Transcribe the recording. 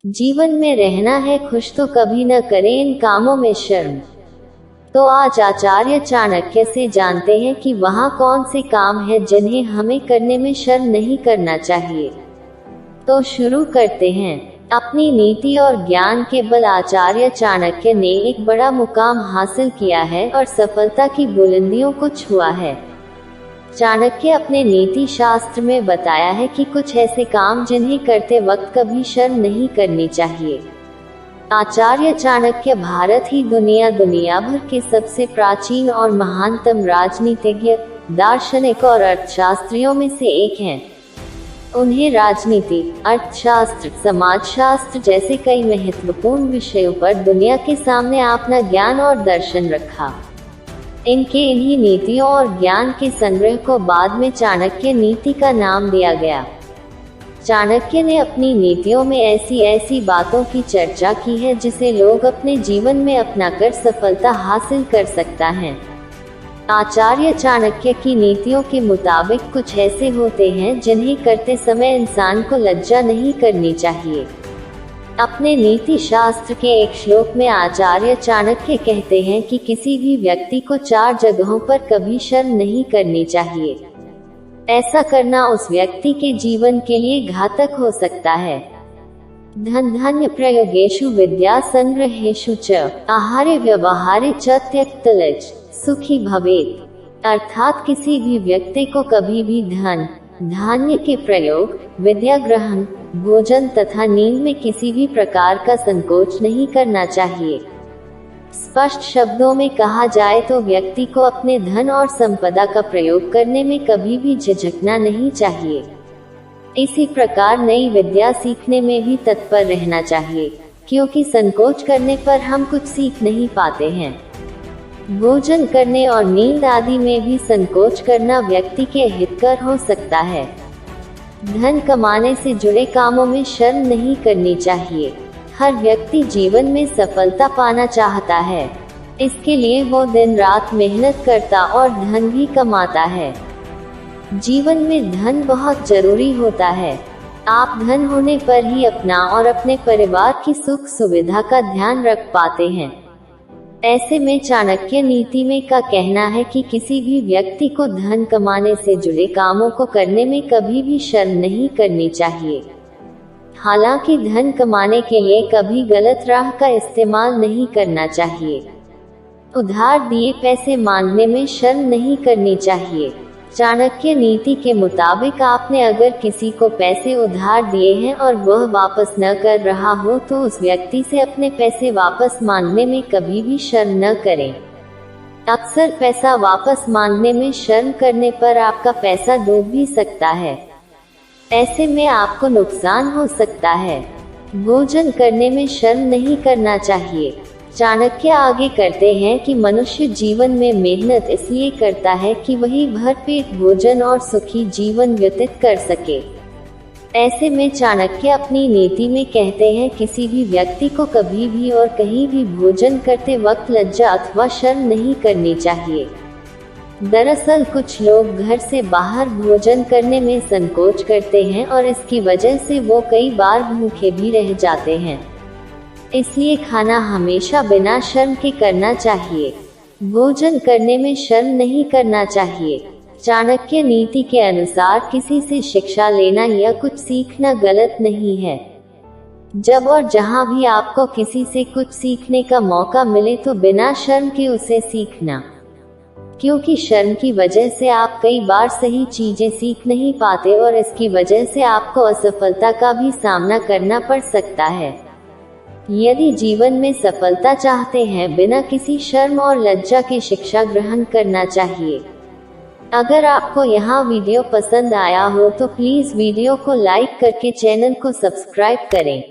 जीवन में रहना है खुश तो कभी न करें इन कामों में शर्म। तो आज आचार्य चाणक्य से जानते हैं कि वहाँ कौन से काम हैं जिन्हें हमें करने में शर्म नहीं करना चाहिए। तो शुरू करते हैं। अपनी नीति और ज्ञान के बल आचार्य चाणक्य ने एक बड़ा मुकाम हासिल किया है और सफलता की बुलंदियों को छुआ है। चाणक्य अपने नीति शास्त्र में बताया है कि कुछ ऐसे काम जिन्हें करते वक्त कभी शर्म नहीं करनी चाहिए। आचार्य चाणक्य भारत ही दुनिया भर के सबसे प्राचीन और महानतम राजनीतिज्ञ, दार्शनिक और अर्थशास्त्रियों में से एक हैं। उन्हें राजनीति, अर्थशास्त्र, समाजशास्त्र जैसे कई महत्वपूर्ण विषयों पर दुनिया के सामने अपना ज्ञान और दर्शन रखा। इनके इन्हीं नीतियों और ज्ञान के संग्रह को बाद में चाणक्य नीति का नाम दिया गया। चाणक्य ने अपनी नीतियों में ऐसी बातों की चर्चा की है जिसे लोग अपने जीवन में अपनाकर सफलता हासिल कर सकता है। आचार्य चाणक्य की नीतियों के मुताबिक कुछ ऐसे होते हैं जिन्हें करते समय इंसान को लज्जा नहीं करनी चाहिए। अपने नीति शास्त्र के एक श्लोक में आचार्य चाणक्य कहते हैं कि किसी भी व्यक्ति को 4 जगहों पर कभी शर्म नहीं करनी चाहिए। ऐसा करना उस व्यक्ति के जीवन के लिए घातक हो सकता है। धन्य प्रयोगेषु विद्या संग्रहेषु च आहारे व्यवहारे च त्यक्तलज्ज सुखी भवेत्। अर्थात किसी भी व्यक्ति को कभी भी धन, धान्य के प्रयोग, विद्या ग्रहण, भोजन तथा नींद में किसी भी प्रकार का संकोच नहीं करना चाहिए। स्पष्ट शब्दों में कहा जाए तो व्यक्ति को अपने धन और संपदा का प्रयोग करने में कभी भी झिझकना नहीं चाहिए। इसी प्रकार नई विद्या सीखने में भी तत्पर रहना चाहिए, क्योंकि संकोच करने पर हम कुछ सीख नहीं पाते हैं। भोजन करने और नींद आदि में भी संकोच करना व्यक्ति के हितकर हो सकता है। धन कमाने से जुड़े कामों में शर्म नहीं करनी चाहिए। हर व्यक्ति जीवन में सफलता पाना चाहता है, इसके लिए वो दिन रात मेहनत करता और धन भी कमाता है। जीवन में धन बहुत जरूरी होता है। आप धन होने पर ही अपना और अपने परिवार की सुख सुविधा का ध्यान रख पाते हैं। ऐसे में चाणक्य नीति में का कहना है कि किसी भी व्यक्ति को धन कमाने से जुड़े कामों को करने में कभी भी शर्म नहीं करनी चाहिए। हालांकि धन कमाने के लिए कभी गलत राह का इस्तेमाल नहीं करना चाहिए। उधार दिए पैसे मांगने में शर्म नहीं करनी चाहिए। चाणक्य नीति के मुताबिक आपने अगर किसी को पैसे उधार दिए हैं और वह वापस न कर रहा हो तो उस व्यक्ति से अपने पैसे वापस मांगने में कभी भी शर्म न करें। अक्सर पैसा वापस मांगने में शर्म करने पर आपका पैसा डूब भी सकता है। ऐसे में आपको नुकसान हो सकता है। भोजन करने में शर्म नहीं करना चाहिए। चाणक्य आगे करते हैं कि मनुष्य जीवन में मेहनत इसलिए करता है कि वही भरपेट भोजन और सुखी जीवन व्यतीत कर सके। ऐसे में चाणक्य अपनी नीति में कहते हैं किसी भी व्यक्ति को कभी भी और कहीं भी भोजन करते वक्त लज्जा अथवा शर्म नहीं करनी चाहिए। दरअसल कुछ लोग घर से बाहर भोजन करने में संकोच करते हैं और इसकी वजह से वो कई बार भूखे भी रह जाते हैं। इसलिए खाना हमेशा बिना शर्म के करना चाहिए। भोजन करने में शर्म नहीं करना चाहिए। चाणक्य नीति के अनुसार किसी से शिक्षा लेना या कुछ सीखना गलत नहीं है। जब और जहां भी आपको किसी से कुछ सीखने का मौका मिले तो बिना शर्म के उसे सीखना, क्योंकि शर्म की वजह से आप कई बार सही चीजें सीख नहीं पाते और इसकी वजह से आपको असफलता का भी सामना करना पड़ सकता है। यदि जीवन में सफलता चाहते हैं बिना किसी शर्म और लज्जा के शिक्षा ग्रहण करना चाहिए। अगर आपको यहाँ वीडियो पसंद आया हो तो प्लीज वीडियो को लाइक करके चैनल को सब्सक्राइब करें।